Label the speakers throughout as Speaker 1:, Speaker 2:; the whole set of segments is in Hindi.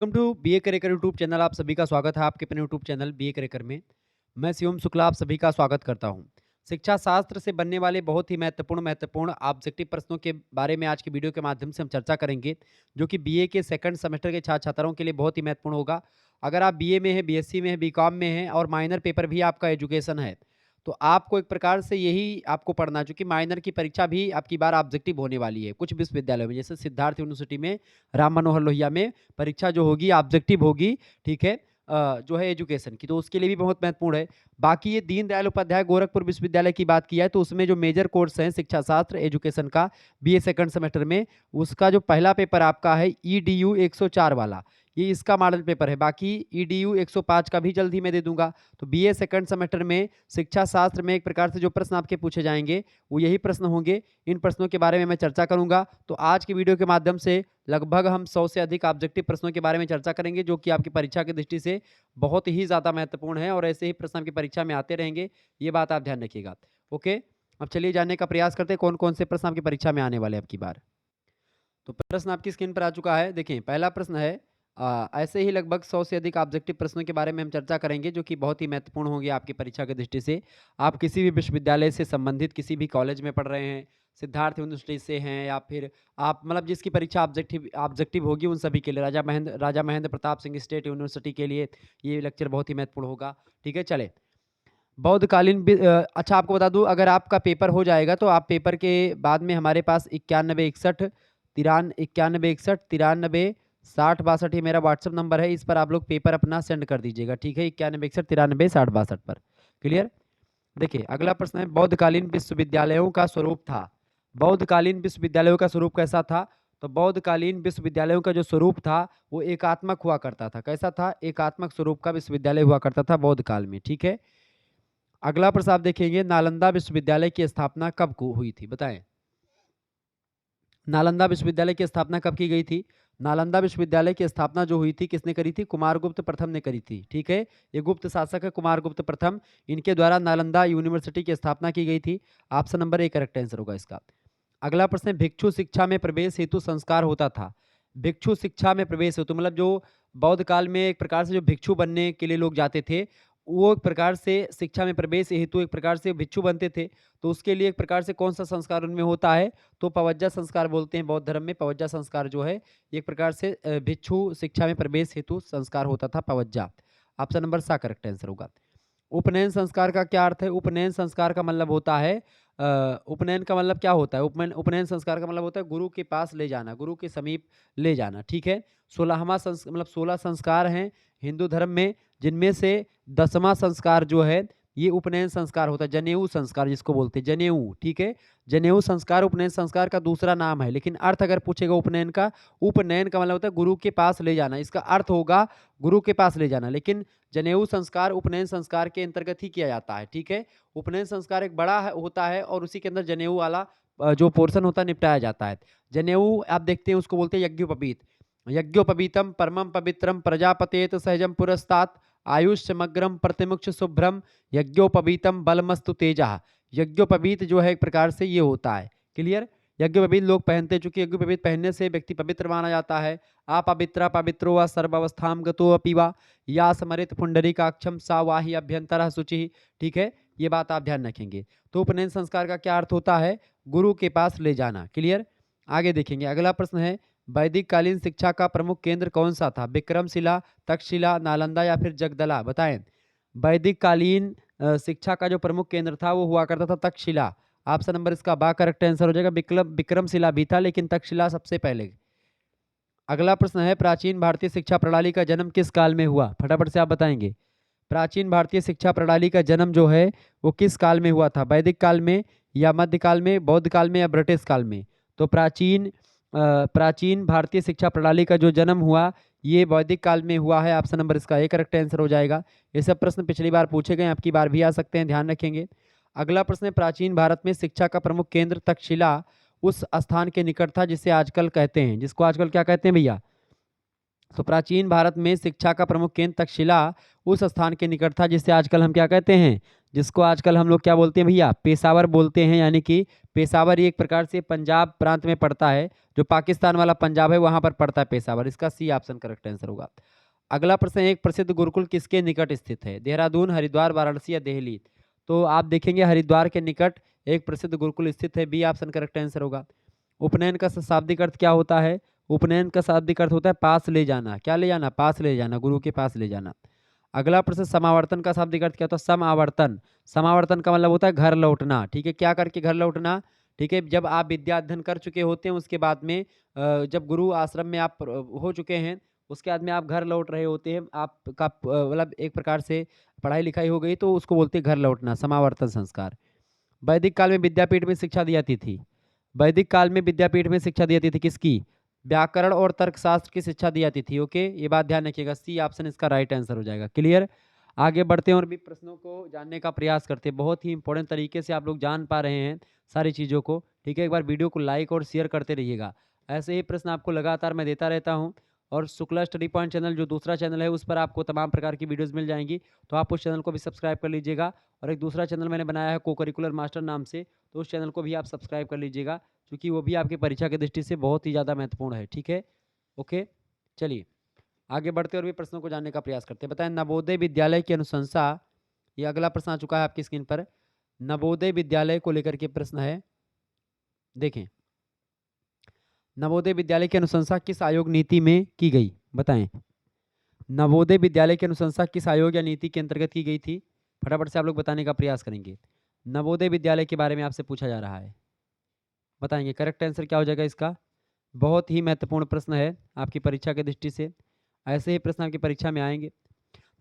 Speaker 1: वेलकम टू बीए करेकर यूट्यूब चैनल। आप सभी का स्वागत है आपके अपने यूट्यूब चैनल बीए करेकर में। मैं शिवम शुक्ला आप सभी का स्वागत करता हूं। शिक्षा शास्त्र से बनने वाले बहुत ही महत्वपूर्ण ऑब्जेक्टिव प्रश्नों के बारे में आज की वीडियो के माध्यम से हम चर्चा करेंगे, जो कि बीए के सेकंड सेमेस्टर के छात्र छात्राओं के लिए बहुत ही महत्वपूर्ण होगा। अगर आप बीए में हैं, बीएससी में हैं, बीकॉम में हैं और माइनर पेपर भी आपका एजुकेशन है, तो आपको एक प्रकार से यही आपको पढ़ना है, चूँकि माइनर की परीक्षा भी आपकी बार ऑब्जेक्टिव होने वाली है। कुछ विश्वविद्यालयों में, जैसे सिद्धार्थ यूनिवर्सिटी में, राम मनोहर लोहिया में परीक्षा जो होगी ऑब्जेक्टिव होगी, ठीक है? जो है एजुकेशन की, तो उसके लिए भी बहुत महत्वपूर्ण है। बाकी ये दीनदयाल उपाध्याय गोरखपुर विश्वविद्यालय की बात की है, तो उसमें जो मेजर कोर्स हैं शिक्षा शास्त्र एजुकेशन का बीए सेकंड सेमेस्टर में, उसका जो पहला पेपर आपका है ईडीयू 104 वाला, ये इसका मॉडल पेपर है। बाकी ईडीयू 105 का भी जल्द ही मैं दे दूंगा। तो बीए सेकंड सेमेस्टर में शिक्षा शास्त्र में एक प्रकार से जो प्रश्न आपके पूछे जाएंगे वो यही प्रश्न होंगे। इन प्रश्नों के बारे में मैं चर्चा करूंगा। तो आज की वीडियो के माध्यम से लगभग हम 100 से अधिक ऑब्जेक्टिव प्रश्नों के बारे में चर्चा करेंगे, जो कि आपकी परीक्षा की दृष्टि से बहुत ही ज़्यादा महत्वपूर्ण है और ऐसे ही प्रश्न आपकी परीक्षा में आते रहेंगे। ये बात आप ध्यान रखिएगा। ओके, अब चलिए जानने का प्रयास करते हैं कौन कौन से प्रश्न आपकी परीक्षा में आने वाले हैं अब की बार। तो प्रश्न आपकी स्क्रीन पर आ चुका है। देखिए, पहला प्रश्न है, ऐसे ही लगभग 100 से अधिक ऑब्जेक्टिव प्रश्नों के बारे में हम चर्चा करेंगे, जो कि बहुत ही महत्वपूर्ण होंगे आपकी परीक्षा की दृष्टि से। आप किसी भी विश्वविद्यालय से संबंधित किसी भी कॉलेज में पढ़ रहे हैं, सिद्धार्थ यूनिवर्सिटी से हैं, या फिर आप मतलब जिसकी परीक्षा ऑब्जेक्टिव ऑब्जेक्टिव होगी उन सभी के लिए, राजा महेंद्र प्रताप सिंह स्टेट यूनिवर्सिटी के लिए ये लेक्चर बहुत ही महत्वपूर्ण होगा। ठीक है, चले। अच्छा, आपको बता दूं, अगर आपका पेपर हो जाएगा तो आप पेपर के बाद में हमारे पास 9161 61 ये मेरा व्हाट्सअप नंबर है। इस पर आप लोग पेपर अपना सेंड कर दीजिएगा। ठीक है, 9161 93 60 62 पर। क्लियर। देखिए, अगला प्रश्न है, बौद्धकालीन विश्वविद्यालयों का स्वरूप था। बौद्धकालीन विश्वविद्यालयों का स्वरूप कैसा था? तो बौद्धकालीन विश्वविद्यालयों का जो स्वरूप था वो एकात्मक हुआ करता था। कैसा था? एकात्मक स्वरूप का विश्वविद्यालय हुआ करता था बौद्ध काल में। ठीक है। अगला प्रश्न आप देखेंगे, नालंदा विश्वविद्यालय की स्थापना कब को हुई थी? बताएं। नालंदा विश्वविद्यालय की स्थापना कब की गई थी? नालंदा विश्वविद्यालय की स्थापना जो हुई थी किसने करी थी? कुमारगुप्त प्रथम ने करी थी। ठीक है, ये गुप्त शासक है कुमारगुप्त प्रथम, इनके द्वारा नालंदा यूनिवर्सिटी की स्थापना की गई थी। Option number A correct answer होगा इसका। अगला प्रश्न है, भिक्षु शिक्षा में प्रवेश हेतु संस्कार होता था। भिक्षु शिक्षा में प्रवेश हेतु मतलब जो बौद्ध काल में एक प्रकार से जो भिक्षु बनने के लिए लोग जाते थे, वो एक प्रकार से शिक्षा में प्रवेश हेतु एक प्रकार से भिक्षु बनते थे। तो उसके लिए एक प्रकार से कौन सा संस्कार उनमें होता है? तो पवज्जा संस्कार बोलते हैं बौद्ध धर्म में। पवज्जा संस्कार जो है एक प्रकार से भिक्षु शिक्षा में प्रवेश हेतु संस्कार होता था, पवज्जा। ऑप्शन नंबर सा करेक्ट आंसर होगा। उपनयन संस्कार का क्या अर्थ है? उपनयन संस्कार का मतलब होता है, उपनयन का मतलब क्या होता है? उपनयन उपनयन संस्कार का मतलब होता है गुरु के पास ले जाना, गुरु के समीप ले जाना। ठीक है। 16वां मतलब 16 संस्कार हैं हिंदू धर्म में, जिनमें से 10वां संस्कार जो है ये उपनयन संस्कार होता है, जनेऊ संस्कार जिसको बोलते हैं, जनेऊ। ठीक है, जनेऊ संस्कार उपनयन संस्कार का दूसरा नाम है, लेकिन अर्थ अगर पूछेगा उपनयन का, उपनयन का मतलब होता है गुरु के पास ले जाना, इसका अर्थ होगा गुरु के पास ले जाना, लेकिन जनेऊ संस्कार उपनयन संस्कार के अंतर्गत ही किया जाता है। ठीक है, उपनयन संस्कार एक बड़ा होता है और उसी के अंदर जनेऊ वाला जो पोर्शन होता है निपटाया जाता है। जनेऊ आप देखते हैं उसको बोलते हैं यज्ञोपवीत। यज्ञोपवीतम परमं पवित्रम प्रजापतेत सहजम पुरस्तात आयुष्यमग्रम प्रतिमुक्ष शुभ्रम यज्ञोपवीतम बलमस्तु तेजः। यज्ञोपवीत जो है एक प्रकार से ये होता है। क्लियर। यज्ञोपवीत लोग पहनते हैं, चूंकि यज्ञोपवीत पहनने से व्यक्ति पवित्र माना जाता है। अपवित्र पवित्रो व सर्वावस्थाम गतो अपि वा या स्मरित पुंडरीकाक्षम सा वाही अभ्यंतर शुचि। ठीक है, ये बात आप ध्यान रखेंगे। तो उपनयन संस्कार का क्या अर्थ होता है? गुरु के पास ले जाना। क्लियर। आगे देखेंगे, अगला प्रश्न है, वैदिक कालीन शिक्षा का प्रमुख केंद्र कौन सा था? विक्रमशिला, तक्षशिला, नालंदा या फिर जगदला? बताएं। वैदिक कालीन शिक्षा का जो प्रमुख केंद्र था वो हुआ करता था तक्षशिला। ऑप्शन नंबर इसका बा करेक्ट आंसर हो जाएगा। विक्रमशिला भी था, लेकिन तक्षशिला सबसे पहले। अगला प्रश्न है, प्राचीन भारतीय शिक्षा प्रणाली का जन्म किस काल में हुआ? फटाफट से आप बताएंगे। प्राचीन भारतीय शिक्षा प्रणाली का जन्म जो है वो किस काल में हुआ था? वैदिक काल में, या मध्यकाल में, बौद्ध काल में, या ब्रिटिश काल में? तो प्राचीन भारतीय शिक्षा प्रणाली का जो जन्म हुआ ये वैदिक काल में हुआ है। ऑप्शन नंबर इसका एक करेक्ट आंसर हो जाएगा। ये सब प्रश्न पिछली बार पूछे गए, आपकी बार भी आ सकते हैं, ध्यान रखेंगे। अगला प्रश्न है, प्राचीन भारत में शिक्षा का प्रमुख केंद्र तक्षशिला उस स्थान के निकट था जिसे आजकल कहते हैं, जिसको आजकल क्या कहते हैं भैया? तो प्राचीन भारत में शिक्षा का प्रमुख केंद्र तक्षशिला उस स्थान के निकट था जिसे आजकल हम क्या कहते हैं, जिसको आजकल हम लोग क्या बोलते हैं भैया, पेशावर बोलते हैं। यानी कि पेशावर ये एक प्रकार से पंजाब प्रांत में पड़ता है, जो पाकिस्तान वाला पंजाब है वहां पर पड़ता है पेशावर। इसका सी ऑप्शन करेक्ट आंसर होगा। अगला प्रश्न, एक प्रसिद्ध गुरुकुल किसके निकट स्थित है? देहरादून, हरिद्वार, वाराणसी या दिल्ली? तो आप देखेंगे हरिद्वार के निकट एक प्रसिद्ध गुरुकुल स्थित है, बी ऑप्शन करेक्ट आंसर होगा। उपनयन का शाब्दिक अर्थ क्या होता है? उपनयन का शाब्दिक अर्थ होता है पास ले जाना। क्या ले जाना? पास ले जाना, गुरु के पास ले जाना। अगला प्रश्न, समावर्तन का शाब्दिक अर्थ क्या होता है? समावर्तन। समावर्तन का मतलब होता है घर लौटना। ठीक है, क्या करके घर लौटना? ठीक है, जब आप विद्या अध्ययन कर चुके होते हैं उसके बाद में जब गुरु आश्रम में आप हो चुके हैं उसके बाद में आप घर लौट रहे होते हैं, आपका मतलब एक प्रकार से पढ़ाई लिखाई हो गई तो उसको बोलते हैं घर लौटना, समावर्तन संस्कार। वैदिक काल में विद्यापीठ में शिक्षा दी जाती थी। वैदिक काल में विद्यापीठ में शिक्षा दी जाती थी किसकी? व्याकरण और तर्कशास्त्र की शिक्षा दी जाती थी। ओके, ये बात ध्यान रखिएगा, सी ऑप्शन इसका राइट आंसर हो जाएगा। क्लियर? आगे बढ़ते हैं और भी प्रश्नों को जानने का प्रयास करते हैं। बहुत ही इंपॉर्टेंट तरीके से आप लोग जान पा रहे हैं सारी चीज़ों को। ठीक है, एक बार वीडियो को लाइक और शेयर करते रहिएगा। ऐसे ही प्रश्न आपको लगातार मैं देता रहता हूँ। और शुक्ला स्टडी पॉइंट चैनल जो दूसरा चैनल है उस पर आपको तमाम प्रकार की वीडियोज़ मिल जाएंगी, तो आप उस चैनल को भी सब्सक्राइब कर लीजिएगा। और एक दूसरा चैनल मैंने बनाया है को करिकुलर मास्टर नाम से, तो उस चैनल को भी आप सब्सक्राइब कर लीजिएगा, क्योंकि वो भी आपकी परीक्षा की दृष्टि से बहुत ही ज़्यादा महत्वपूर्ण है। ठीक है, ओके, चलिए आगे बढ़ते और भी प्रश्नों को जानने का प्रयास करते हैं। बताएं, नवोदय विद्यालय की अनुशंसा, ये अगला प्रश्न आ चुका है आपकी स्क्रीन पर। नवोदय विद्यालय को लेकर के प्रश्न है, देखें। नवोदय विद्यालय की अनुशंसा किस आयोग नीति में की गई? बताएं, नवोदय विद्यालय की अनुशंसा किस आयोग या नीति के अंतर्गत की गई थी? फटाफट से आप लोग बताने का प्रयास करेंगे। नवोदय विद्यालय के बारे में आपसे पूछा जा रहा है, बताएंगे करेक्ट आंसर क्या हो जाएगा इसका। बहुत ही महत्वपूर्ण प्रश्न है आपकी परीक्षा की दृष्टि से, ऐसे ही प्रश्न आपकी परीक्षा में आएंगे।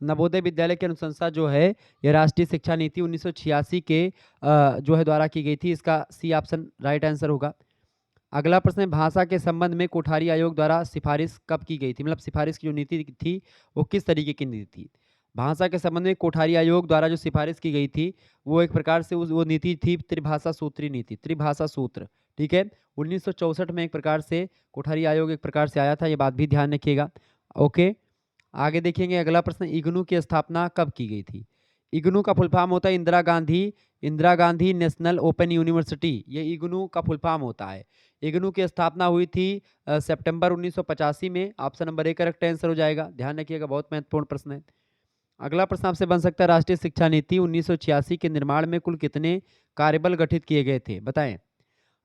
Speaker 1: नवोदय विद्यालय की अनुशंसा जो है ये राष्ट्रीय शिक्षा नीति 1986 के जो है द्वारा की गई थी। इसका सी ऑप्शन राइट आंसर होगा। अगला प्रश्न है, भाषा के संबंध में कोठारी आयोग द्वारा सिफारिश कब की गई थी? मतलब सिफारिश की जो नीति थी वो किस तरीके की नीति थी? भाषा के संबंध में कोठारी आयोग द्वारा जो सिफारिश की गई थी वो एक प्रकार से वो नीति थी त्रिभाषा सूत्री नीति, त्रिभाषा सूत्र। ठीक है, 1964 में एक प्रकार से कोठारी आयोग एक प्रकार से आया था, ये बात भी ध्यान रखिएगा। ओके, आगे देखेंगे अगला प्रश्न, इग्नू की स्थापना कब की गई थी? इग्नू का फुल फॉर्म होता है Indira Gandhi national open university, ये इग्नू का फुल फॉर्म होता है। इग्नू की स्थापना हुई थी सितंबर 1985 में। Option number A correct answer हो जाएगा, ध्यान रखिएगा, बहुत महत्वपूर्ण प्रश्न है। अगला प्रश्न आपसे बन सकता है, राष्ट्रीय शिक्षा नीति 1986 के निर्माण में कुल कितने कार्यबल गठित किए गए थे? बताएं,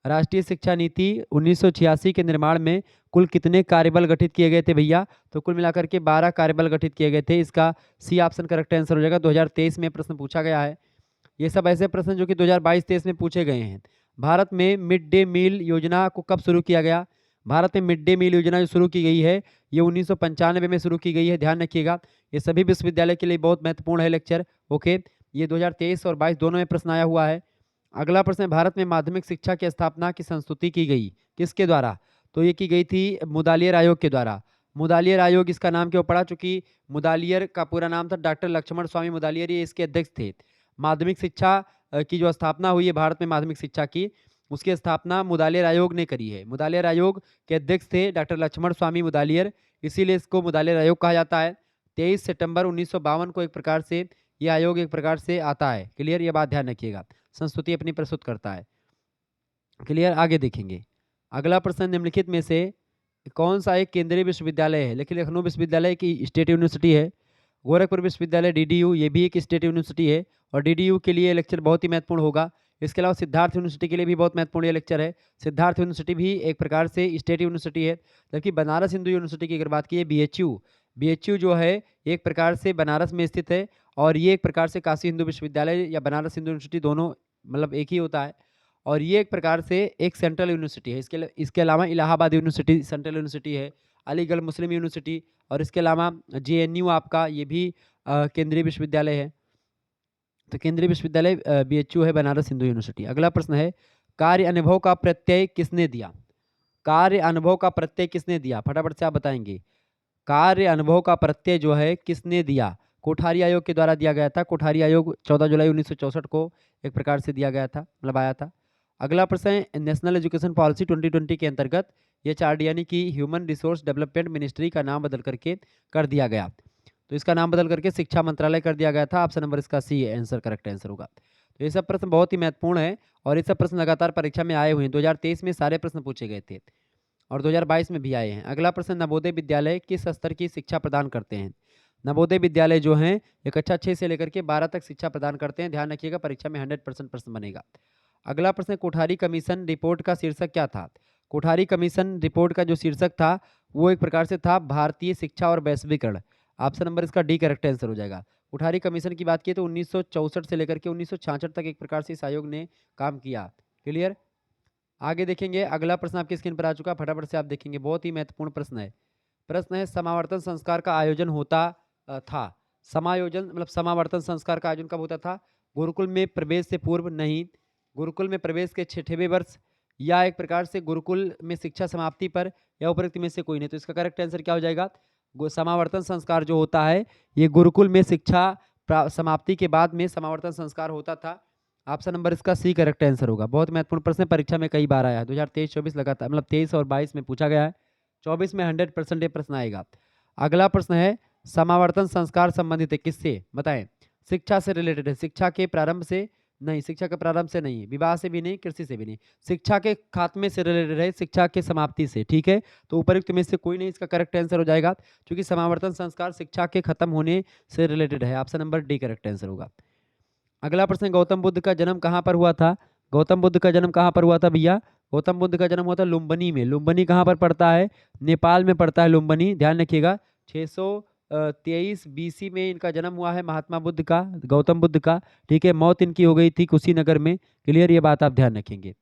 Speaker 1: राष्ट्रीय शिक्षा नीति 1986 के निर्माण में कुल कितने कार्यबल गठित किए गए थे भैया? तो कुल मिलाकर के 12 कार्यबल गठित किए गए थे। इसका सी ऑप्शन करेक्ट आंसर हो जाएगा। 2023 में प्रश्न पूछा गया है। ये सब ऐसे प्रश्न जो कि 2022-23 में पूछे गए हैं। भारत में मिड डे मील योजना को कब शुरू किया गया? भारत में मिड डे मील योजना जो शुरू की गई है ये 1995 में शुरू की गई है, ध्यान रखिएगा। ये सभी विश्वविद्यालय के लिए बहुत महत्वपूर्ण है लेक्चर। ओके, ये 2023 और 22 दोनों में प्रश्न आया हुआ है। अगला प्रश्न है, भारत में माध्यमिक शिक्षा की स्थापना की संस्तुति की गई किसके द्वारा? तो ये की गई थी मुदालियर आयोग के द्वारा। मुदालियर आयोग इसका नाम क्यों पड़ा? चूंकि मुदालियर का पूरा नाम था डॉक्टर लक्ष्मण स्वामी मुदालियर, ये इसके अध्यक्ष थे। माध्यमिक शिक्षा की जो स्थापना हुई है भारत में माध्यमिक शिक्षा की, उसकी स्थापना मुदालियर आयोग ने करी है। मुदालियर आयोग के अध्यक्ष थे डॉक्टर लक्ष्मण स्वामी मुदालियर, इसीलिए इसको मुदालियर आयोग कहा जाता है। 23 सितंबर 1952 को एक प्रकार से ये आयोग एक प्रकार से आता है। क्लियर, ये बात ध्यान रखिएगा, संस्तुति अपनी प्रस्तुत करता है। क्लियर, आगे देखेंगे। अगला प्रश्न, निम्नलिखित में से कौन सा एक केंद्रीय विश्वविद्यालय है? लेकिन लखनऊ विश्वविद्यालय की स्टेट यूनिवर्सिटी है। गोरखपुर विश्वविद्यालय डीडीयू, ये भी एक स्टेट यूनिवर्सिटी है और डीडीयू के लिए लेक्चर बहुत ही महत्वपूर्ण होगा। इसके अलावा सिद्धार्थ यूनिवर्सिटी के लिए भी बहुत महत्वपूर्ण ये लेक्चर है। सिद्धार्थ यूनिवर्सिटी भी एक प्रकार से स्टेट यूनिवर्सिटी है। जबकि बनारस हिंदू यूनिवर्सिटी की अगर बात की, बीएचयू जो है एक प्रकार से बनारस में स्थित है और ये एक प्रकार से काशी हिंदू विश्वविद्यालय या बनारस हिंदू यूनिवर्सिटी दोनों मतलब एक ही होता है। और ये एक प्रकार से एक सेंट्रल यूनिवर्सिटी है। इसके अलावा इलाहाबाद यूनिवर्सिटी सेंट्रल यूनिवर्सिटी है, अलीगढ़ मुस्लिम यूनिवर्सिटी, और इसके अलावा जेएनयू आपका ये भी केंद्रीय विश्वविद्यालय है। तो केंद्रीय विश्वविद्यालय बीएचयू है बनारस हिंदू यूनिवर्सिटी। अगला प्रश्न है, कार्य अनुभव का प्रत्यय किसने दिया? कार्य अनुभव का प्रत्यय किसने दिया? फटाफट से आप बताएंगे। कार्य अनुभव का प्रत्यय जो है किसने दिया? कोठारी आयोग के द्वारा दिया गया था। कोठारी आयोग 14 जुलाई 1964 को एक प्रकार से दिया गया था, मतलब आया था। अगला प्रश्न है, नेशनल एजुकेशन पॉलिसी 2020 के अंतर्गत HRD यानी कि ह्यूमन रिसोर्स डेवलपमेंट मिनिस्ट्री का नाम बदल करके कर दिया गया। तो इसका नाम बदल करके शिक्षा मंत्रालय कर दिया गया था। ऑप्शन नंबर इसका सी आंसर करेक्ट आंसर होगा। तो ये सब प्रश्न बहुत ही महत्वपूर्ण है और ये सब प्रश्न लगातार परीक्षा में आए हुए हैं। 2023 में सारे प्रश्न पूछे गए थे और 2022 में भी आए हैं। अगला प्रश्न, नवोदय विद्यालय किस स्तर की शिक्षा प्रदान करते हैं? नवोदय विद्यालय जो हैं ये कक्षा 6 से लेकर के 12 तक शिक्षा प्रदान करते हैं। ध्यान रखिएगा, परीक्षा में 100% प्रश्न बनेगा। अगला प्रश्न, कोठारी कमीशन रिपोर्ट का शीर्षक क्या था? कोठारी कमीशन रिपोर्ट का जो शीर्षक था वो एक प्रकार से था भारतीय शिक्षा और वैश्वीकरण। ऑप्शन नंबर इसका डी करेक्ट आंसर हो जाएगा। कोठारी कमीशन की बात की तो 1964 से लेकर के 1966 तक एक प्रकार से इस आयोग ने काम किया। क्लियर। आगे देखेंगे, अगला प्रश्न आपकी स्क्रीन पर आ चुका, फटाफट से आप देखेंगे, बहुत ही महत्वपूर्ण प्रश्न है। प्रश्न है, समावर्तन संस्कार का आयोजन होता था। समायोजन मतलब समावर्तन संस्कार का आयोजन कब होता था? गुरुकुल में प्रवेश से पूर्व नहीं, गुरुकुल में प्रवेश के 6वें वर्ष, या एक प्रकार से गुरुकुल में शिक्षा समाप्ति पर, या उपरोक्त में से कोई नहीं। तो इसका करेक्ट आंसर क्या हो जाएगा? समावर्तन संस्कार जो होता है ये गुरुकुल में शिक्षा समाप्ति के बाद में समावर्तन संस्कार होता था। ऑप्शन नंबर इसका सी करेक्ट आंसर होगा। बहुत महत्वपूर्ण प्रश्न है, परीक्षा में कई बार आया है। 2023-24 लगातार मतलब 23 और 22 में पूछा गया है। 24 में 100% ये प्रश्न आएगा। अगला प्रश्न है, समावर्तन संस्कार संबंधित है किससे? बताएं। शिक्षा से रिलेटेड है। शिक्षा के प्रारंभ से नहीं, शिक्षा के प्रारंभ से नहीं, विवाह से भी नहीं, कृषि से भी नहीं, शिक्षा के खात्मे से रिलेटेड है, शिक्षा के समाप्ति से। ठीक है, तो उपरोक्त में से कोई नहीं, इसका करेक्ट आंसर हो जाएगा, क्योंकि समावर्तन संस्कार शिक्षा के खत्म होने से रिलेटेड है। Option number D correct answer होगा। अगला प्रश्न, गौतम बुद्ध का जन्म कहाँ पर हुआ था? गौतम बुद्ध का जन्म कहाँ पर हुआ था भैया? गौतम बुद्ध का जन्म हुआ था लुम्बिनी में। लुम्बिनी कहाँ पर पड़ता है? नेपाल में पड़ता है लुम्बिनी। ध्यान रखिएगा, 623 BC में इनका जन्म हुआ है, महात्मा बुद्ध का, गौतम बुद्ध का। ठीक है, मौत इनकी हो गई थी कुशीनगर में। क्लियर, ये बात आप ध्यान रखेंगे।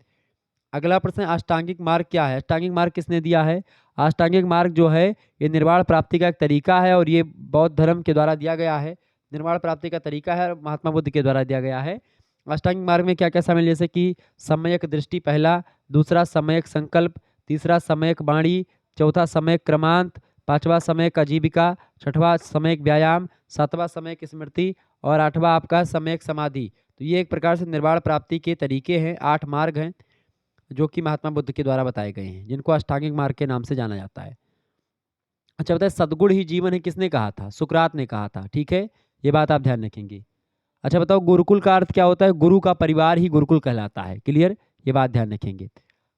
Speaker 1: अगला प्रश्न, अष्टांगिक मार्ग क्या है? अष्टांगिक मार्ग किसने दिया है? अष्टांगिक मार्ग जो है ये निर्वाण प्राप्ति का एक तरीका है और ये बौद्ध धर्म के द्वारा दिया गया है। निर्वाण प्राप्ति का तरीका है और महात्मा बुद्ध के द्वारा दिया गया है। अष्टांगिक मार्ग में क्या क्या शामिल, जैसे कि सम्यक दृष्टि पहला, दूसरा सम्यक संकल्प, तीसरा सम्यक वाणी, चौथा सम्यक क्रमांत, पांचवा सम्यक आजीविका, छठवां सम्यक व्यायाम, सातवां सम्यक स्मृति और आठवां आपका सम्यक समाधि। तो ये एक प्रकार से निर्वाण प्राप्ति के तरीके हैं, 8 मार्ग हैं जो कि महात्मा बुद्ध के द्वारा बताए गए हैं, जिनको अष्टांगिक मार्ग के नाम से जाना जाता है। अच्छा बताए, सद्गुण ही जीवन है किसने कहा था? सुकरात ने कहा था। ठीक है, ये बात आप ध्यान रखेंगे। अच्छा बताओ, गुरुकुल का अर्थ क्या होता है? गुरु का परिवार ही गुरुकुल कहलाता है। क्लियर, ये बात ध्यान रखेंगे।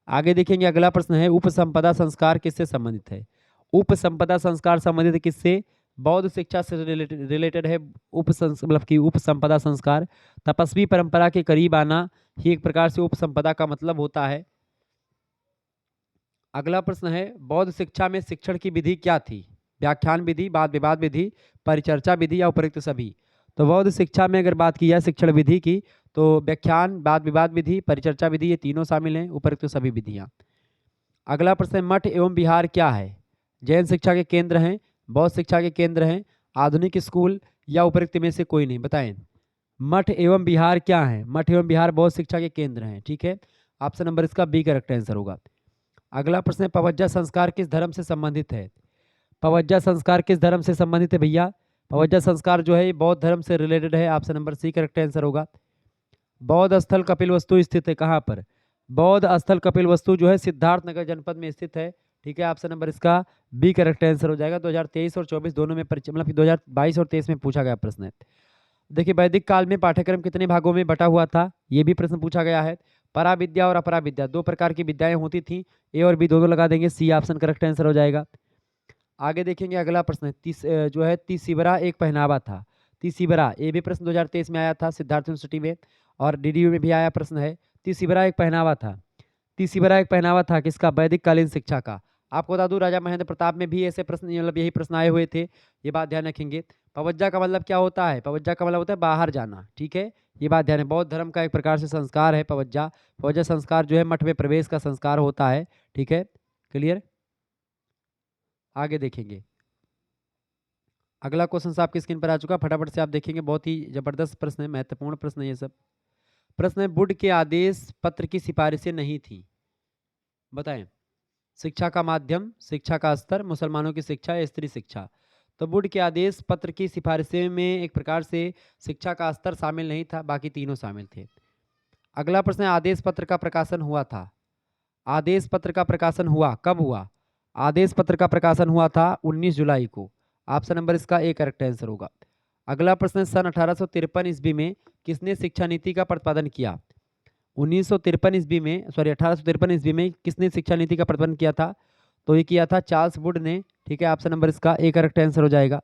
Speaker 1: आगे देखेंगे, अगला प्रश्न है, उपसंपदा संस्कार किससे संबंधित है? उपसंपदा संस्कार संबंधित है किससे? बौद्ध शिक्षा से रिलेटेड है। मतलब कि उपसंपदा संस्कार, तपस्वी परंपरा के करीब आना ही एक प्रकार से उपसंपदा का मतलब होता है। अगला प्रश्न है, बौद्ध शिक्षा में शिक्षण की विधि क्या थी? व्याख्यान विधि, वाद विवाद विधि, परिचर्चा विधि या उपयुक्त सभी? तो बौद्ध शिक्षा में अगर बात की जाए शिक्षण विधि की, तो व्याख्यान, वाद विवाद विधि, परिचर्चा विधि, ये तीनों शामिल हैं, उपयुक्त सभी विधियां। अगला प्रश्न है, मठ एवं विहार क्या है? जैन शिक्षा के केंद्र हैं, बौद्ध शिक्षा के केंद्र हैं, आधुनिक स्कूल या उपयुक्त में से कोई नहीं? बताएं, मठ एवं विहार क्या है? मठ एवं विहार बौद्ध शिक्षा के केंद्र हैं। ठीक है, ऑप्शन नंबर इसका बी करेक्ट आंसर होगा। अगला प्रश्न है, पवज्जा संस्कार किस धर्म से संबंधित है? पवज्जा संस्कार किस धर्म से संबंधित है भैया? पवज्जा संस्कार जो है ये बौद्ध धर्म से रिलेटेड है। Option number C correct answer होगा। बौद्ध स्थल कपिलवस्तु स्थित है कहाँ पर? बौद्ध स्थल कपिलवस्तु जो है सिद्धार्थनगर जनपद में स्थित है। ठीक है, ऑप्शन नंबर इसका बी करेक्ट आंसर हो जाएगा। 2023 और 24 दोनों में मतलब 2022 और 23 में पूछा गया प्रश्न है। देखिए, वैदिक काल में पाठ्यक्रम कितने भागों में बटा हुआ था? ये भी प्रश्न पूछा गया है। पराविद्या और अपराविद्या, 2 प्रकार की विद्याएं होती थी। ए और बी दोनों लगा देंगे, सी ऑप्शन करेक्ट आंसर हो जाएगा। आगे देखेंगे, अगला प्रश्न जो है तिसिबरा एक पहनावा था। तिसिबरा, ये भी प्रश्न 2023 में आया था सिद्धार्थ यूनिवर्सिटी में और डीडीयू में भी आया प्रश्न है। तिसिबरा एक पहनावा था। तिसिबरा एक पहनावा था किसका? वैदिक कालीन शिक्षा का। आपको बता दूं, राजा महेंद्र प्रताप में भी ऐसे प्रश्न मतलब यही प्रश्न आए हुए थे। ये बात ध्यान रखेंगे। पवज्जा का मतलब क्या होता है? पवज्जा का मतलब होता है बाहर जाना। ठीक है, ये बात ध्यान है। बौद्ध धर्म का एक प्रकार से संस्कार है पवज्जा। पवज्जा संस्कार जो है मठ में प्रवेश का संस्कार होता है। ठीक है, क्लियर। आगे देखेंगे, अगला क्वेश्चन आपकी स्क्रीन पर आ चुका, फटाफट से आप देखेंगे। बहुत ही जबरदस्त प्रश्न है, महत्वपूर्ण प्रश्न है ये सब। प्रश्न है, वुड के आदेश पत्र की सिफारिशें नहीं थी। बताएं, शिक्षा का माध्यम, शिक्षा का स्तर, मुसलमानों की शिक्षा या स्त्री शिक्षा? तो वुड के आदेश पत्र की सिफारिशें में एक प्रकार से शिक्षा का स्तर शामिल नहीं था, बाकी तीनों शामिल थे। अगला प्रश्न है, आदेश पत्र का प्रकाशन हुआ था। आदेश पत्र का प्रकाशन हुआ, कब हुआ? आदेश पत्र का प्रकाशन हुआ था 19 जुलाई को। ऑप्शन नंबर इसका ए करेक्ट आंसर होगा। अगला प्रश्न, सन 1853 ईस्वी में किसने शिक्षा नीति का प्रतिपादन किया? 1953 ईस्वी में, सॉरी 1853 ईस्वी में किसने शिक्षा नीति का प्रतिपादन किया था? तो ये किया था चार्ल्स वुड ने। ठीक है, ऑप्शन नंबर इसका ए करेक्ट आंसर हो जाएगा।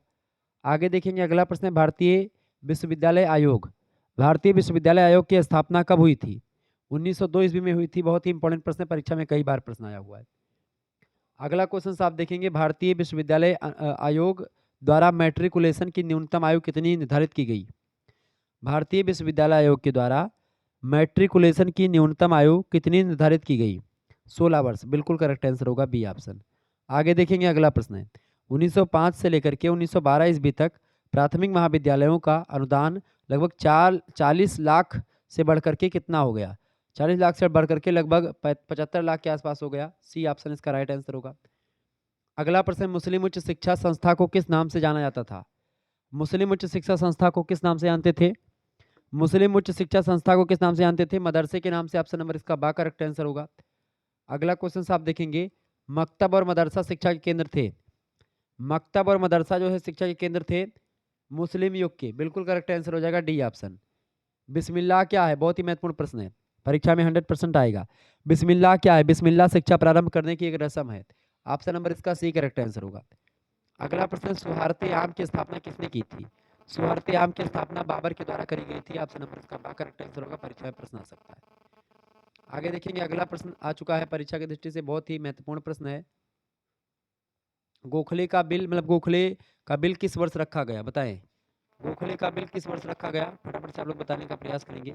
Speaker 1: आगे देखेंगे, अगला प्रश्न है भारतीय विश्वविद्यालय आयोग। भारतीय विश्वविद्यालय आयोग की स्थापना कब हुई थी? 1902 ईस्वी में हुई थी। बहुत ही इंपॉर्टेंट प्रश्न है, परीक्षा में कई बार प्रश्न आया हुआ है। अगला क्वेश्चन आप देखेंगे, भारतीय विश्वविद्यालय आयोग द्वारा मैट्रिकुलेशन की न्यूनतम आयु कितनी निर्धारित की गई? भारतीय विश्वविद्यालय आयोग के द्वारा मैट्रिकुलेशन की न्यूनतम आयु कितनी निर्धारित की गई? 16 वर्ष, बिल्कुल करेक्ट आंसर होगा बी ऑप्शन। आगे देखेंगे, अगला प्रश्न है 1905 से लेकर के 1912 ईस्वी तक प्राथमिक महाविद्यालयों का अनुदान लगभग 40 लाख से बढ़कर के कितना हो गया? 40 लाख से बढ़कर के लगभग 75 लाख के आसपास हो गया। सी ऑप्शन इसका राइट आंसर होगा। अगला प्रश्न, मुस्लिम उच्च शिक्षा संस्था को किस नाम से जाना जाता था? मुस्लिम उच्च शिक्षा संस्था को किस नाम से जानते थे? मुस्लिम उच्च शिक्षा संस्था को किस नाम से जानते थे? मदरसे के नाम से। ऑप्शन नंबर इसका बा करेक्ट आंसर होगा। अगला क्वेश्चन आप देखेंगे, मकतब और मदरसा शिक्षा के केंद्र थे। मकतब और मदरसा जो है शिक्षा के केंद्र थे मुस्लिम युग के, बिल्कुल करेक्ट आंसर हो जाएगा डी ऑप्शन। बिस्मिल्लाह क्या है? बहुत ही महत्वपूर्ण प्रश्न है, परीक्षा में 100% आएगा। बिस्मिल्लाह क्या है? बिस्मिल्लाह शिक्षा प्रारंभ करने की एक रस्म है। ऑप्शन नंबर इसका सी करेक्ट आंसर होगा। अगला प्रश्न, सुहारते आम की स्थापना किसने की थी? सुहारते आम की स्थापना बाबर के द्वारा करी गई थी। ऑप्शन नंबर इसका बा करेक्ट आंसर होगा, परीक्षा में प्रश्न आ सकता है। आगे देखेंगे, अगला प्रश्न आ चुका है परीक्षा की दृष्टि से बहुत ही महत्वपूर्ण प्रश्न है। गोखले का बिल, मतलब गोखले का बिल किस वर्ष रखा गया? बताएं, गोखले का बिल किस वर्ष रखा गया? फटाफट से आप लोग बताने का प्रयास करेंगे।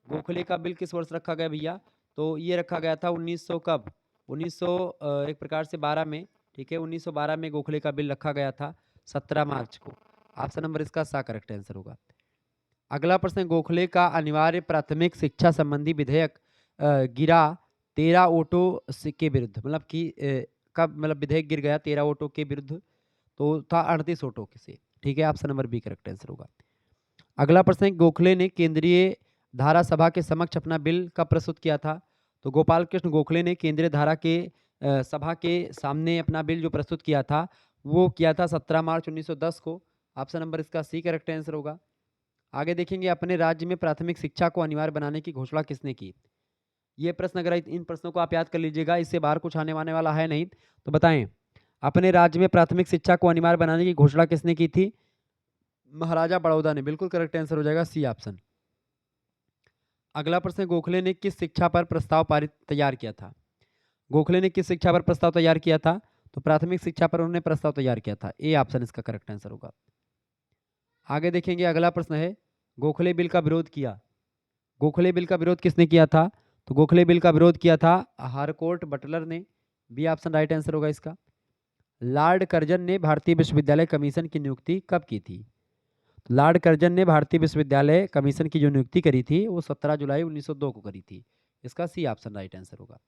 Speaker 1: गोखले का बिल किस वर्ष रखा गया भैया? तो ये रखा गया था 1900 कब? 1900 एक प्रकार से 12 में। ठीक है, 1912 में गोखले का बिल रखा गया था 17 मार्च को। ऑप्शन नंबर इसका सा करेक्ट आंसर होगा। अगला प्रश्न, गोखले का अनिवार्य प्राथमिक शिक्षा संबंधी विधेयक गिरा 13 वोटों के विरुद्ध, मतलब कि कब, मतलब विधेयक गिर गया 13 वोटों के विरुद्ध? तो था 38 वोटों से। ठीक है, option number B correct answer होगा। अगला प्रश्न है, गोखले ने केंद्रीय धारा सभा के समक्ष अपना बिल कब प्रस्तुत किया था? तो गोपाल कृष्ण गोखले ने केंद्रीय धारा के सभा के सामने अपना बिल जो प्रस्तुत किया था वो किया था 17 मार्च 1910 को। ऑप्शन नंबर इसका सी करेक्ट आंसर होगा। आगे देखेंगे, अपने राज्य में प्राथमिक शिक्षा को अनिवार्य बनाने की घोषणा किसने की? ये प्रश्न, अगर इन प्रश्नों को आप याद कर लीजिएगा, इससे बाहर कुछ आने वाला है नहीं, तो बताएं, अपने राज्य में प्राथमिक शिक्षा को अनिवार्य बनाने की घोषणा किसने की थी? महाराजा बड़ौदा ने, बिल्कुल करेक्ट आंसर हो जाएगा सी ऑप्शन। अगला प्रश्न, गोखले ने किस शिक्षा पर प्रस्ताव पारित तैयार किया था? गोखले ने किस शिक्षा पर प्रस्ताव तैयार किया था? तो प्राथमिक शिक्षा पर उन्होंने प्रस्ताव तैयार किया था। ए ऑप्शन इसका करेक्ट आंसर होगा। आगे देखेंगे, अगला प्रश्न है, गोखले बिल का विरोध किया। गोखले बिल का विरोध किसने किया था? तो गोखले बिल का विरोध किया था हारकोर्ट बटलर ने। बी ऑप्शन राइट आंसर होगा इसका। लॉर्ड कर्जन ने भारतीय विश्वविद्यालय कमीशन की नियुक्ति कब की थी? लॉर्ड कर्जन ने भारतीय विश्वविद्यालय कमीशन की जो नियुक्ति करी थी वो 17 जुलाई 1902 को करी थी। इसका सी ऑप्शन राइट आंसर होगा।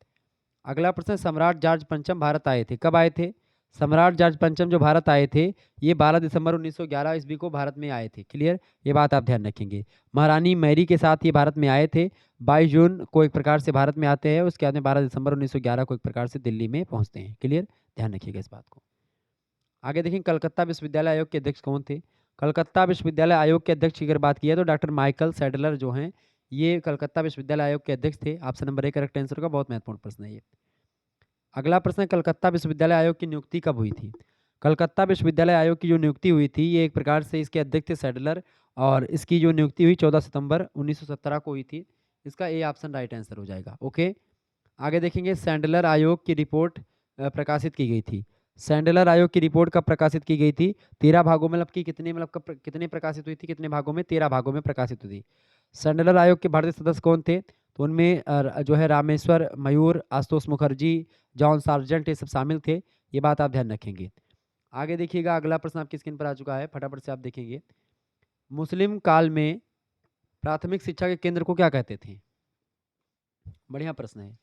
Speaker 1: अगला प्रश्न, सम्राट जॉर्ज पंचम भारत आए थे, कब आए थे? सम्राट जॉर्ज पंचम जो भारत आए थे ये 12 दिसंबर 1911 ईस्वी को भारत में आए थे। क्लियर, ये बात आप ध्यान रखेंगे। महारानी मैरी के साथ ये भारत में आए थे। 22 जून को एक प्रकार से भारत में आते हैं, उसके बाद में 12 दिसंबर 1911 को एक प्रकार से दिल्ली में पहुंचते हैं। क्लियर, ध्यान रखिएगा इस बात को। आगे देखें, कलकत्ता विश्वविद्यालय आयोग के अध्यक्ष कौन थे? कलकत्ता विश्वविद्यालय आयोग के अध्यक्ष की अगर बात की है तो डॉक्टर माइकल सैडलर जो हैं ये कलकत्ता विश्वविद्यालय आयोग के अध्यक्ष थे। Option number A correct answer का, बहुत महत्वपूर्ण प्रश्न है ये। अगला प्रश्न, कलकत्ता विश्वविद्यालय आयोग की नियुक्ति कब हुई थी? कलकत्ता विश्वविद्यालय आयोग की जो नियुक्ति हुई थी ये एक प्रकार से इसके अध्यक्ष थे सैडलर, और इसकी जो नियुक्ति हुई 14 सितंबर 1917 को हुई थी। इसका ए ऑप्शन राइट आंसर हो जाएगा। ओके, आगे देखेंगे, सैंडलर आयोग की रिपोर्ट प्रकाशित की गई थी। सैंडलर आयोग की रिपोर्ट कब प्रकाशित की गई थी? 13 भागों में, मतलब कि कितने, मतलब कितने प्रकाशित हुई थी, कितने भागों में? 13 भागों में प्रकाशित हुई थी। सैंडलर आयोग के भारतीय सदस्य कौन थे? तो उनमें जो है रामेश्वर मयूर, आशुतोष मुखर्जी, जॉन सार्जेंट, ये सब शामिल थे। ये बात आप ध्यान रखेंगे। आगे देखिएगा, अगला प्रश्न आपकी स्क्रीन पर आ चुका है, फटाफट से आप देखेंगे। मुस्लिम काल में प्राथमिक शिक्षा के केंद्र को क्या कहते थे? बढ़िया प्रश्न है।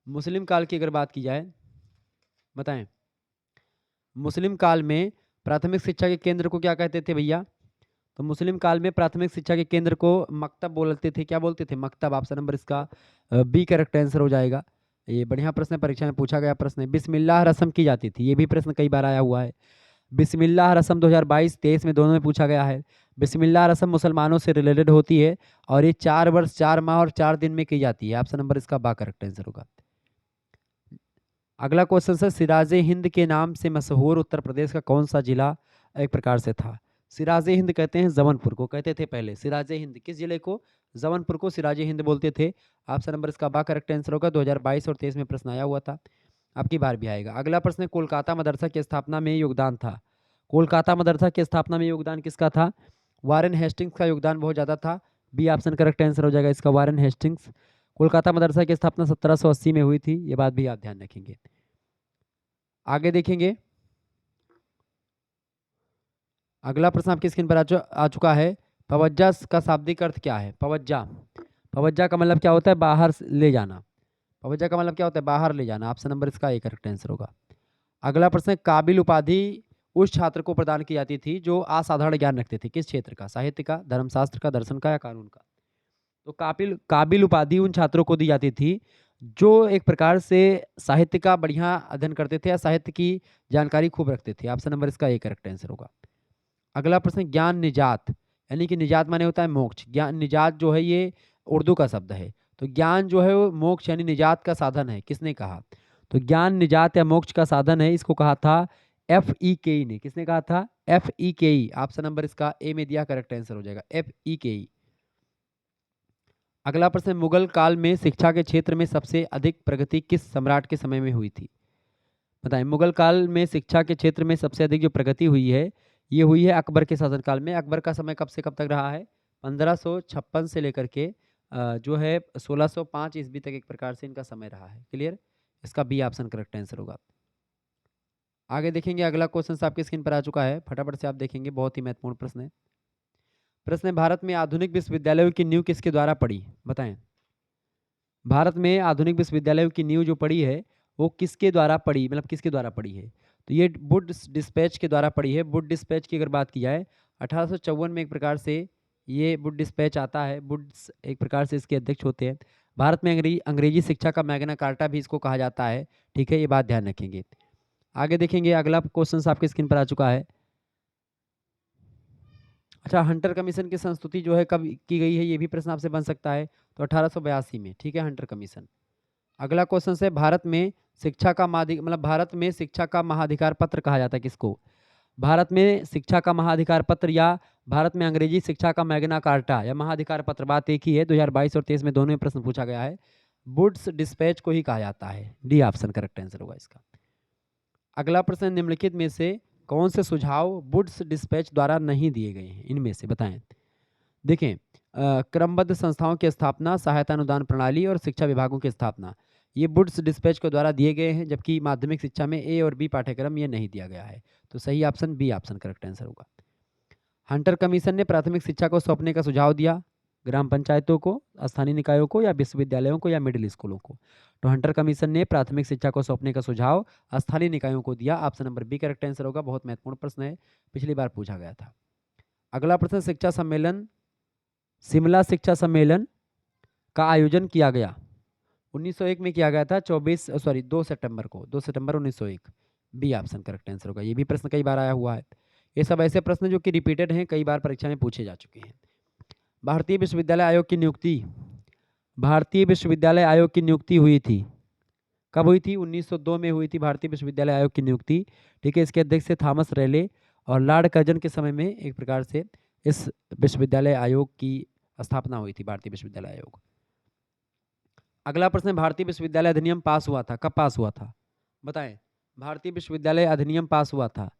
Speaker 1: मुस्लिम काल की अगर बात की जाए, बताएं, मुस्लिम काल में प्राथमिक शिक्षा के केंद्र को क्या कहते थे भैया? तो मुस्लिम काल में प्राथमिक शिक्षा के केंद्र को मकतब बोलते थे। क्या बोलते थे? मकतब। ऑप्शन नंबर इसका बी करेक्ट आंसर हो जाएगा। ये बढ़िया प्रश्न है, परीक्षा में पूछा गया प्रश्न है। बिस्मिल्लाह रस्म की जाती थी, ये भी प्रश्न कई बार आया हुआ है। बिस्मिल्लाह रस्म 2022-23 में दोनों में पूछा गया है। बिस्मिल्लाह रस्म मुसलमानों से रिलेटेड होती है और ये 4 वर्ष 4 माह और 4 दिन में की जाती है। ऑप्शन नंबर इसका बा करेक्ट आंसर होगा। अगला क्वेश्चन है, सिराजे हिंद के नाम से मशहूर उत्तर प्रदेश का कौन सा जिला एक प्रकार से था? सिराजे हिंद कहते हैं जबलपुर को, कहते थे पहले सिराजे हिंद, किस जिले को? जबलपुर को सिराजे हिंद बोलते थे। ऑप्शन नंबर इसका बा करेक्ट आंसर होगा। 2022 और 23 में प्रश्न आया हुआ था, आपकी बार भी आएगा। अगला प्रश्न है, कोलकाता मदरसा की स्थापना में योगदान था। कोलकाता मदरसा की स्थापना में योगदान किसका था? वारेन हेस्टिंग्स का योगदान बहुत ज़्यादा था। बी ऑप्शन करेक्ट आंसर हो जाएगा इसका, वारेन हेस्टिंग्स। कोलकाता मदरसा की स्थापना 1780 में हुई थी, ये बात भी आप ध्यान रखेंगे। आगे देखेंगे, अगला प्रश्न आपकी स्क्रीन पर आ चुका है। पवज्जा का शाब्दिक अर्थ क्या है? पवज्जा, पवज्जा का मतलब क्या होता है? बाहर ले जाना। पवज्जा का मतलब क्या होता है? बाहर ले जाना। ऑप्शन नंबर इसका ए करेक्ट आंसर होगा। अगला प्रश्न है, काबिल उपाधि उस छात्र को प्रदान की जाती थी जो असाधारण ज्ञान रखते थे। किस क्षेत्र का? साहित्य का, धर्मशास्त्र का, दर्शन का या कानून का? तो काबिल काबिल उपाधि उन छात्रों को दी जाती थी जो एक प्रकार से साहित्य का बढ़िया अध्ययन करते थे या साहित्य की जानकारी खूब रखते थे। ऑप्शन नंबर इसका ए करेक्ट आंसर होगा। अगला प्रश्न, ज्ञान निजात, यानी कि निजात माने होता है मोक्ष। ज्ञान निजात जो है ये उर्दू का शब्द है, तो ज्ञान जो है वो मोक्ष यानी निजात का साधन है। किसने कहा? तो ज्ञान निजात या मोक्ष का साधन है, इसको कहा था FEKE ने। किसने कहा था? FEKE। ऑप्शन नंबर इसका ए में दिया, करेक्ट आंसर हो जाएगा FEKE। अगला प्रश्न, मुगल काल में शिक्षा के क्षेत्र में सबसे अधिक प्रगति किस सम्राट के समय में हुई थी? बताएं, मुगल काल में शिक्षा के क्षेत्र में सबसे अधिक जो प्रगति हुई है ये हुई है अकबर के शासनकाल में। अकबर का समय कब से कब तक रहा है? 1556 से लेकर के जो है 1605 ईस्वी तक एक प्रकार से इनका समय रहा है। क्लियर? इसका बी ऑप्शन करेक्ट आंसर होगा। आगे देखेंगे, अगला क्वेश्चन आपकी स्क्रीन पर आ चुका है, फटाफट से आप देखेंगे, बहुत ही महत्वपूर्ण प्रश्न है। प्रश्न है, भारत में आधुनिक विश्वविद्यालयों की नींव किसके द्वारा पड़ी? बताएं, भारत में आधुनिक विश्वविद्यालयों की नींव जो पड़ी है वो किसके द्वारा पड़ी, मतलब किसके द्वारा पड़ी है? तो ये वुड डिस्पैच के द्वारा पड़ी है। वुड डिस्पैच की अगर बात की जाए 1854 में एक प्रकार से ये वुड डिस्पैच आता है। वुड्स एक प्रकार से इसके अध्यक्ष होते हैं। भारत में अंग्रेजी शिक्षा का मैग्ना कार्टा भी इसको कहा जाता है। ठीक है, ये बात ध्यान रखेंगे। आगे देखेंगे, अगला क्वेश्चन आपके स्क्रीन पर आ चुका है। अच्छा, हंटर कमीशन की संस्तुति जो है कब की गई है, ये भी प्रश्न आपसे बन सकता है। तो 1882 में। ठीक है, हंटर कमीशन। अगला क्वेश्चन है, भारत में शिक्षा का मतलब भारत में शिक्षा का महाधिकार पत्र कहा जाता है किसको? भारत में शिक्षा का महाधिकार पत्र या भारत में अंग्रेजी शिक्षा का मैग्ना कार्टा या महाधिकार पत्र, बात एक ही है। 2022 और 23 में दोनों में प्रश्न पूछा गया है। वुड्स डिस्पैच को ही कहा जाता है। डी ऑप्शन करेक्ट आंसर होगा इसका। अगला प्रश्न, निम्नलिखित में से कौन से सुझाव वुड्स डिस्पैच द्वारा नहीं दिए गए हैं? इनमें से बताएं। देखें, क्रमबद्ध संस्थाओं की स्थापना, सहायता अनुदान प्रणाली और शिक्षा विभागों की स्थापना, ये वुड्स डिस्पैच के द्वारा दिए गए हैं, जबकि माध्यमिक शिक्षा में ए और बी पाठ्यक्रम ये नहीं दिया गया है। तो सही option B option correct answer होगा। हंटर कमीशन ने प्राथमिक शिक्षा को सौंपने का सुझाव दिया ग्राम पंचायतों को, स्थानीय निकायों को या विश्वविद्यालयों को या मिडिल स्कूलों को? तो हंटर कमीशन ने प्राथमिक शिक्षा को सौंपने का सुझाव स्थानीय निकायों को दिया। Option number B correct answer होगा। बहुत महत्वपूर्ण प्रश्न है, पिछली बार पूछा गया था। अगला प्रश्न, शिक्षा सम्मेलन, शिमला शिक्षा सम्मेलन का आयोजन किया गया 1901 में किया गया था। 2 सितंबर को, 2 सितंबर 1901। बी ऑप्शन करेक्ट आंसर होगा। ये भी प्रश्न कई बार आया हुआ है। ये सब ऐसे प्रश्न जो कि रिपीटेड हैं, कई बार परीक्षा में पूछे जा चुके हैं। भारतीय विश्वविद्यालय आयोग की नियुक्ति, भारतीय विश्वविद्यालय आयोग की नियुक्ति हुई थी, कब हुई थी? 1902 में हुई थी भारतीय विश्वविद्यालय आयोग की नियुक्ति। ठीक है, इसके अध्यक्ष थे थॉमस रेले और लॉर्ड कर्जन के समय में एक प्रकार से इस विश्वविद्यालय आयोग की स्थापना हुई थी, भारतीय विश्वविद्यालय आयोग। अगला प्रश्न, भारतीय विश्वविद्यालय अधिनियम पास हुआ था, कब पास हुआ था? बताएं, भारतीय विश्वविद्यालय अधिनियम पास हुआ था।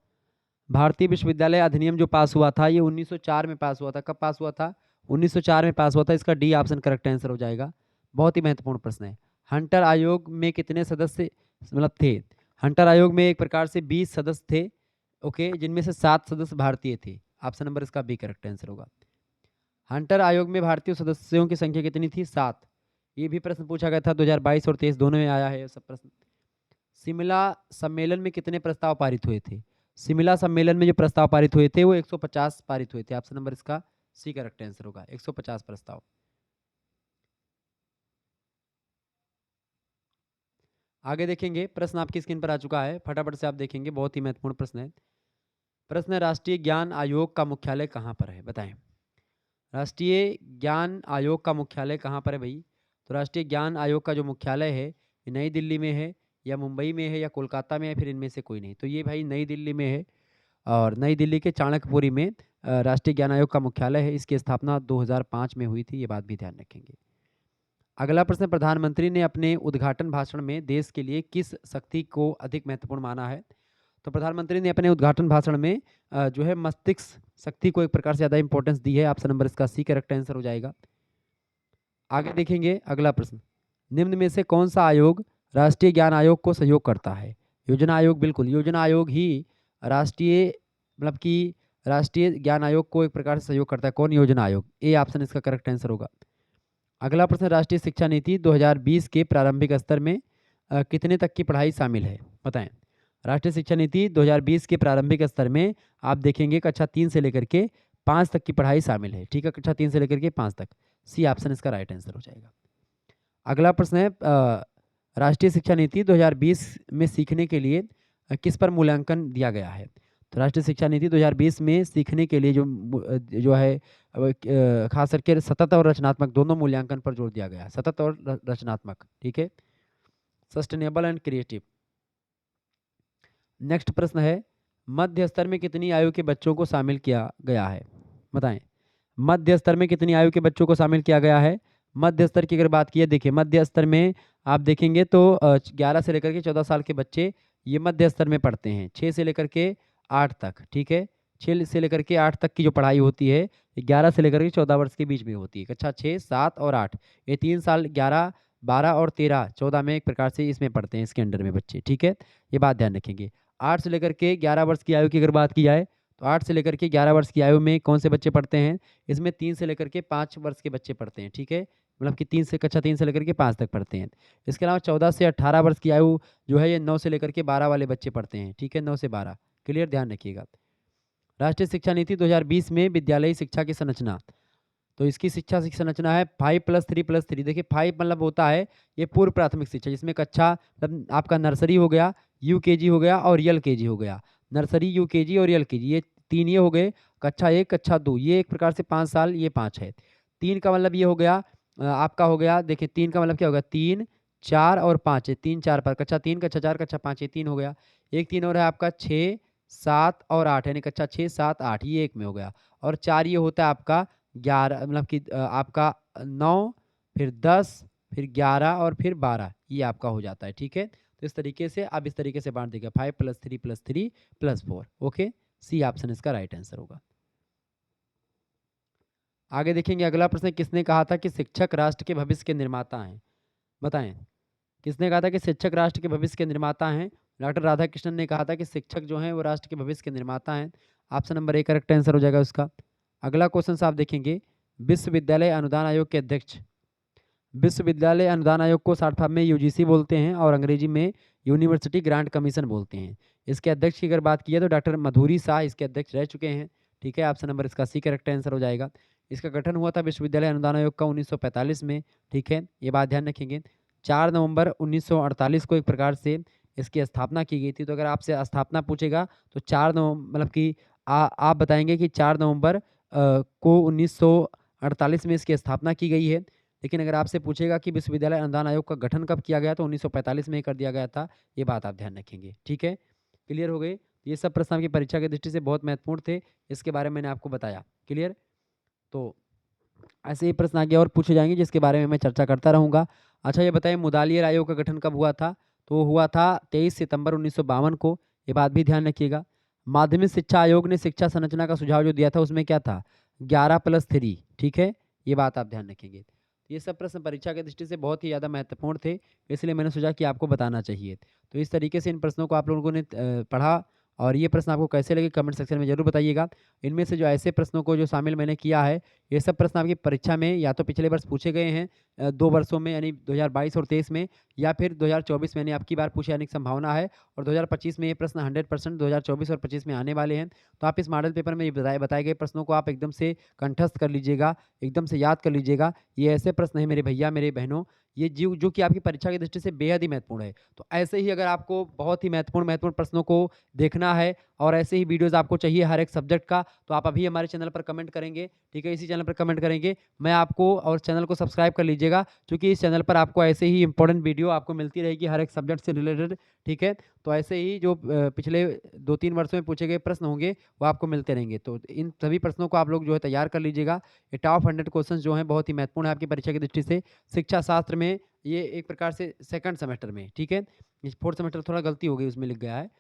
Speaker 1: भारतीय विश्वविद्यालय अधिनियम जो पास हुआ था ये 1904 में पास हुआ था। कब पास हुआ था? 1904 में पास हुआ था। इसका डी ऑप्शन करेक्ट आंसर हो जाएगा। बहुत ही महत्वपूर्ण प्रश्न है। हंटर आयोग में कितने सदस्य मतलब थे? हंटर आयोग में एक प्रकार से 20 सदस्य थे, ओके, जिनमें से 7 सदस्य भारतीय थे। ऑप्शन नंबर इसका बी करेक्ट आंसर होगा। हंटर आयोग में भारतीय सदस्यों की संख्या कितनी थी? 7। ये भी प्रश्न पूछा गया था 2022 और 23 दोनों में आया है सब प्रश्न। शिमला सम्मेलन में कितने प्रस्ताव पारित हुए थे? शिमला सम्मेलन में जो प्रस्ताव पारित हुए थे वो 150 पारित हुए थे। ऑप्शन नंबर इसका सी करेक्ट आंसर होगा, 150 प्रस्ताव। आगे देखेंगे, प्रश्न आपकी स्क्रीन पर आ चुका है, फटाफट से आप देखेंगे, बहुत ही महत्वपूर्ण प्रश्न है। प्रश्न है, राष्ट्रीय ज्ञान आयोग का मुख्यालय कहाँ पर है, बताएं। राष्ट्रीय ज्ञान आयोग का मुख्यालय कहाँ पर है भाई? तो राष्ट्रीय ज्ञान आयोग का जो मुख्यालय है, ये नई दिल्ली में है, या मुंबई में है, या कोलकाता में है, फिर इनमें से कोई नहीं। तो ये भाई नई दिल्ली में है, और नई दिल्ली के चाणक्यपुरी में राष्ट्रीय ज्ञान आयोग का मुख्यालय है। इसकी स्थापना 2005 में हुई थी, ये बात भी ध्यान रखेंगे। अगला प्रश्न, प्रधानमंत्री ने अपने उद्घाटन भाषण में देश के लिए किस शक्ति को अधिक महत्वपूर्ण माना है? तो प्रधानमंत्री ने अपने उद्घाटन भाषण में जो है मस्तिष्क शक्ति को एक प्रकार से ज़्यादा इंपॉर्टेंस दी है। ऑप्शन नंबर इसका सी करेक्ट आंसर हो जाएगा। आगे देखेंगे अगला प्रश्न, निम्न में से कौन सा आयोग राष्ट्रीय ज्ञान आयोग को सहयोग करता है? योजना आयोग, बिल्कुल योजना आयोग ही राष्ट्रीय मतलब कि राष्ट्रीय ज्ञान आयोग को एक प्रकार से सहयोग करता है। कौन? योजना आयोग। ए ऑप्शन इसका करेक्ट आंसर होगा। अगला प्रश्न, राष्ट्रीय शिक्षा नीति 2020 के प्रारंभिक स्तर में कितने तक की पढ़ाई शामिल है, बताएं। राष्ट्रीय शिक्षा नीति 2020 के प्रारंभिक स्तर में आप देखेंगे कक्षा 3 से लेकर के 5 तक की पढ़ाई शामिल है। ठीक है, कक्षा 3 से लेकर के 5 तक। सी ऑप्शन इसका राइट आंसर हो जाएगा। अगला प्रश्न है, राष्ट्रीय शिक्षा नीति 2020 में सीखने के लिए किस पर मूल्यांकन दिया गया है? तो राष्ट्रीय शिक्षा नीति 2020 में सीखने के लिए जो है खास करके सतत और रचनात्मक दोनों मूल्यांकन पर जोर दिया गया है। सतत और रचनात्मक, ठीक है, सस्टेनेबल एंड क्रिएटिव। नेक्स्ट प्रश्न है, मध्य स्तर में कितनी आयु के बच्चों को शामिल किया गया है, बताएं। मध्य स्तर में कितनी आयु के बच्चों को शामिल किया गया है? मध्य स्तर की अगर बात की है, देखिए मध्य स्तर में आप देखेंगे तो 11 से लेकर के 14 साल के बच्चे ये मध्य स्तर में पढ़ते हैं। 6 से लेकर के 8 तक, ठीक है, 6 से लेकर के 8 तक की जो पढ़ाई होती है 11 से लेकर के 14 वर्ष के बीच में होती है। कक्षा 6, 7 और 8, ये 3 साल 11, 12 और 13, 14 में एक प्रकार से इसमें पढ़ते हैं, इसके अंडर में बच्चे, ठीक है, ये बात ध्यान रखेंगे। 8 से लेकर के 11 वर्ष की आयु की अगर बात की जाए तो 8 से लेकर के 11 वर्ष की आयु में कौन से बच्चे पढ़ते हैं? इसमें 3 से लेकर के 5 वर्ष के बच्चे पढ़ते हैं, ठीक है, मतलब कि कक्षा 3 से लेकर के 5 तक पढ़ते हैं। इसके अलावा 14 से 18 वर्ष की आयु जो है ये 9 से लेकर के 12 वाले बच्चे पढ़ते हैं, ठीक है, 9 से 12, क्लियर, ध्यान रखिएगा। राष्ट्रीय शिक्षा नीति 2020 में विद्यालयी शिक्षा की संरचना, तो इसकी शिक्षा की संरचना है 5+3+3। देखिए 5 मतलब होता है ये पूर्व प्राथमिक शिक्षा, जिसमें कक्षा मतलब आपका नर्सरी हो गया, यूकेजी हो गया और एलकेजी हो गया। नर्सरी, यूकेजी और एलकेजी, ये 3 ये हो गए। कक्षा 1, कक्षा 2 ये एक प्रकार से 5 साल, ये 5 है। 3 का मतलब ये हो गया आपका हो गया, देखिए 3 का मतलब क्या होगा, 3, 4 और 5 है, 3, 4 पर कक्षा 3, कक्षा 4, कक्षा 5, ये 3 हो गया। एक 3 और है आपका 6, 7 और 8, यानी कक्षा 6, 7, 8, ये एक में हो गया। और 4 ये होता है आपका 11 मतलब कि आपका 9, फिर 10, फिर 11 और फिर 12, ये आपका हो जाता है, ठीक है। तो इस तरीके से आप इस तरीके से बांट देगा 5+3+3+4, ओके, सी ऑप्शन इसका राइट आंसर होगा। आगे देखेंगे अगला प्रश्न, किसने कहा था कि शिक्षक राष्ट्र के भविष्य के निर्माता हैं, बताएं। किसने कहा था कि शिक्षक राष्ट्र के भविष्य के निर्माता हैं? डॉक्टर राधाकृष्णन ने कहा था कि शिक्षक जो हैं वो राष्ट्र के भविष्य के निर्माता हैं। Option number A correct answer हो जाएगा उसका। अगला क्वेश्चन आप देखेंगे, विश्वविद्यालय अनुदान आयोग के अध्यक्ष, विश्वविद्यालय अनुदान आयोग को शॉर्ट फॉर्म में यूजीसी बोलते हैं और अंग्रेजी में यूनिवर्सिटी ग्रांट कमीशन बोलते हैं। इसके अध्यक्ष की अगर बात की है तो डॉक्टर मधुरी शाह इसके अध्यक्ष रह चुके हैं, ठीक है, ऑप्शन नंबर इसका सी करेक्ट आंसर हो जाएगा। इसका गठन हुआ था विश्वविद्यालय अनुदान आयोग का 1945 में, ठीक है, ये बात ध्यान रखेंगे। 4 नवंबर 1948 को एक प्रकार से इसकी स्थापना की गई थी। तो अगर आपसे स्थापना पूछेगा तो 4 नवंबर मतलब कि आप बताएंगे कि 4 नवंबर को 1948 में इसकी स्थापना की गई है। लेकिन अगर आपसे पूछेगा कि विश्वविद्यालय अनुदान आयोग का गठन कब किया गया तो 1945 में ही कर दिया गया था, ये बात आप ध्यान रखेंगे, ठीक है, क्लियर हो गई। ये सब प्रश्न आपकी परीक्षा की दृष्टि से बहुत महत्वपूर्ण थे, इसके बारे में मैंने आपको बताया, क्लियर। तो ऐसे ही प्रश्न आगे और पूछे जाएंगे जिसके बारे में मैं चर्चा करता रहूँगा। अच्छा ये बताइए, मुदालियर आयोग का गठन कब हुआ था? तो हुआ था 23 सितंबर 1952 को, ये बात भी ध्यान रखिएगा। माध्यमिक शिक्षा आयोग ने शिक्षा संरचना का सुझाव जो दिया था उसमें क्या था? 11+3, ठीक है, ये बात आप ध्यान रखेंगे। ये सब प्रश्न परीक्षा की दृष्टि से बहुत ही ज़्यादा महत्वपूर्ण थे, इसलिए मैंने सोचा कि आपको बताना चाहिए। तो इस तरीके से इन प्रश्नों को आप लोगों ने पढ़ा, और ये प्रश्न आपको कैसे लगे कमेंट सेक्शन में जरूर बताइएगा। इनमें से जो ऐसे प्रश्नों को जो शामिल मैंने किया है, ये सब प्रश्न आपकी परीक्षा में या तो पिछले वर्ष पूछे गए हैं 2 वर्षों में, यानी 2022 और 23 में, या फिर 2024 में यानी आपकी बार पूछे जाने की संभावना है, और 2025 में ये प्रश्न 100% 2024 और 25 में आने वाले हैं। तो आप इस मॉडल पेपर में बताए गए प्रश्नों को आप एकदम से कंठस्थ कर लीजिएगा, एकदम से याद कर लीजिएगा। ये ऐसे प्रश्न हैं मेरे भैया मेरे बहनों, ये जो कि आपकी परीक्षा की दृष्टि से बेहद ही महत्वपूर्ण है। तो ऐसे ही अगर आपको बहुत ही महत्वपूर्ण प्रश्नों को देखना है और ऐसे ही वीडियोज़ आपको चाहिए हर एक सब्जेक्ट का, तो आप अभी हमारे चैनल पर कमेंट करेंगे, ठीक है? इसी चैनल पर कमेंट करेंगे, मैं आपको और चैनल को सब्सक्राइब कर लीजिएगा, क्योंकि इस चैनल पर आपको ऐसे ही इम्पोर्टेंट वीडियो आपको मिलती रहेगी हर एक सब्जेक्ट से रिलेटेड, ठीक है? तो ऐसे ही जो पिछले 2-3 वर्षों में पूछे गए प्रश्न होंगे, वो आपको मिलते रहेंगे। तो इन सभी प्रश्नों को आप लोग जो है तैयार कर लीजिएगा। ये टॉप 100 क्वेश्चंस जो हैं बहुत ही महत्वपूर्ण है आपकी परीक्षा की दृष्टि से। शिक्षा शास्त्र में ये एक प्रकार से सेकंड सेमेस्टर में, ठीक है? इस फोर्थ सेमेस्टर थोड़ा गलती हो गई उसमें लिख गया है।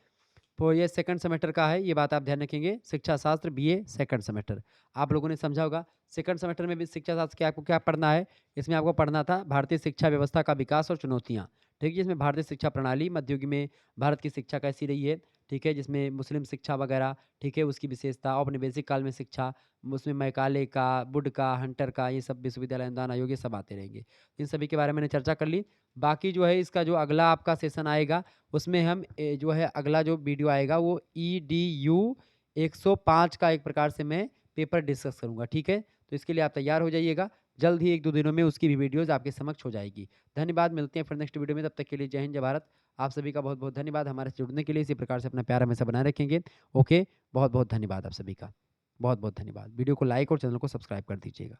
Speaker 1: तो ये सेकंड सेमेस्टर का है, ये बात आप ध्यान रखेंगे। शिक्षा शास्त्र बीए सेकंड सेमेस्टर। आप लोगों ने समझा होगा। सेकंड सेमेस्टर में भी शिक्षा शास्त्र के आपको क्या पढ़ना है? इसमें आपको पढ़ना था भारतीय शिक्षा व्यवस्था का विकास और चुनौतियाँ। ठीक है? इसमें भारतीय शिक्षा प्रणाली मध्य युग में भारत की शिक्षा कैसी रही है, ठीक है? जिसमें मुस्लिम शिक्षा वगैरह, ठीक है? उसकी विशेषता, औपनिवेशिक काल में शिक्षा, उसमें मैकाले का, वुड का, हंटर का, ये सब विश्वविद्यालय अनुदान आयोग ये सब आते रहेंगे। इन सभी के बारे में मैंने चर्चा कर ली। बाकी जो है इसका जो अगला आपका सेशन आएगा, उसमें हम जो है अगला जो वीडियो आएगा वो ईडीयू 105 का एक प्रकार से मैं पेपर डिस्कस करूँगा, ठीक है? तो इसके लिए आप तैयार हो जाइएगा। जल्द ही 1-2 दिनों में उसकी भी वीडियोज़ आपके समक्ष हो जाएगी। धन्यवाद, मिलते हैं फिर नेक्स्ट वीडियो में, तब तक के लिए जय हिंद, जय भारत। आप सभी का बहुत-बहुत धन्यवाद हमारे से जुड़ने के लिए। इसी प्रकार से अपना प्यार हमेशा बनाए रखेंगे। ओके, बहुत-बहुत धन्यवाद आप सभी का। बहुत-बहुत धन्यवाद। वीडियो को लाइक और चैनल को सब्सक्राइब कर दीजिएगा।